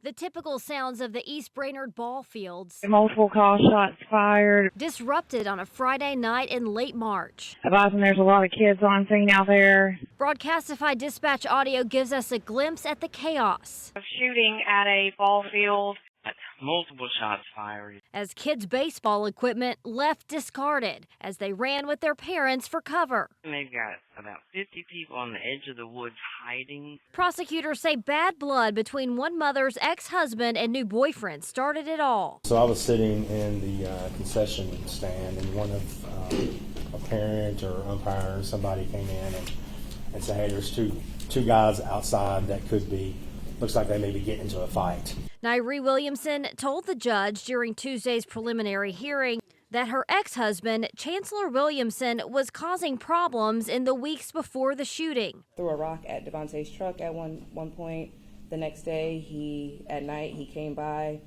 The typical sounds of the East Brainerd ball fields. Multiple call shots fired. Disrupted on a Friday night in late March. Advising there's a lot of kids on scene out there. Broadcastified dispatch audio gives us a glimpse at the chaos. Shooting at a ball field. Multiple shots fired. As kids' baseball equipment left discarded as they ran with their parents for cover. They've got about 50 people on the edge of the woods hiding. Prosecutors say bad blood between one mother's ex-husband and new boyfriend started it all. So I was sitting in the concession stand, and one of a parent or umpire or somebody came in and said, hey, there's two guys outside that could be, looks like they may be getting into a fight. Nyree Williamson told the judge during Tuesday's preliminary hearing that her ex-husband, Chancellor Williamson, was causing problems in the weeks before the shooting. Threw a rock at Devontae's truck at one point. The next day, at night, he came by,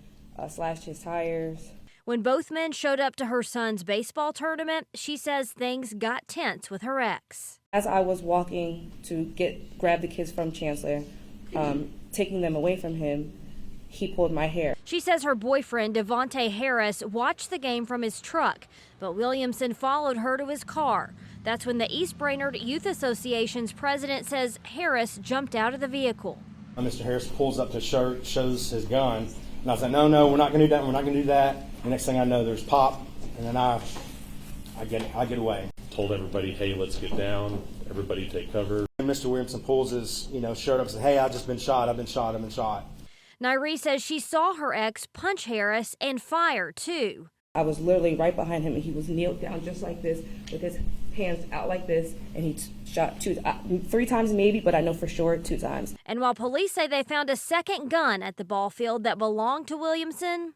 slashed his tires. When both men showed up to her son's baseball tournament, she says things got tense with her ex. As I was walking to grab the kids from Chancellor, taking them away from him, he pulled my hair. She says her boyfriend, Devontae Harris, watched the game from his truck, but Williamson followed her to his car. That's when the East Brainerd Youth Association's president says Harris jumped out of the vehicle. Mr. Harris pulls up his shirt, shows his gun, and I was like, no, we're not going to do that, we're not going to do that. The next thing I know, there's pop, and then I get away. Told everybody, hey, let's get down, everybody take cover. And Mr. Williamson pulls his shirt up and says, hey, I've just been shot, I've been shot. Nyree says she saw her ex punch Harris and fire, too. I was literally right behind him, and he was kneeled down just like this with his hands out like this, and he shot three times maybe, but I know for sure 2 times. And while police say they found a second gun at the ball field that belonged to Williamson,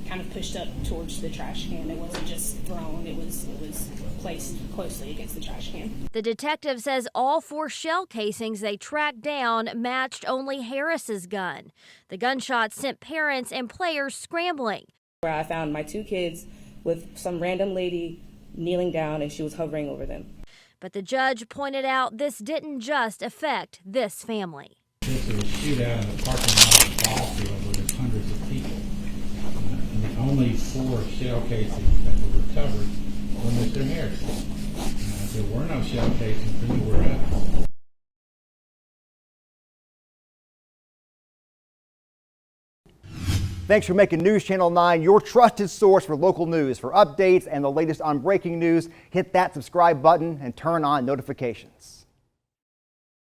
kind of pushed up towards the trash can. It wasn't just thrown, it was placed closely against the trash can. the detective says all 4 shell casings they tracked down matched only Harris's gun. The gunshots sent parents and players scrambling. Where I found my 2 kids with some random lady kneeling down, and she was hovering over them. But the judge pointed out this didn't just affect this family. This was a shootout in the parking lot of the ball field where there's hundreds of people. And the only 4 shell casings that were recovered were Mr. Harris. There were no shell casings anywhere else. Thanks for making News Channel 9 your trusted source for local news. For updates and the latest on breaking news, hit that subscribe button and turn on notifications.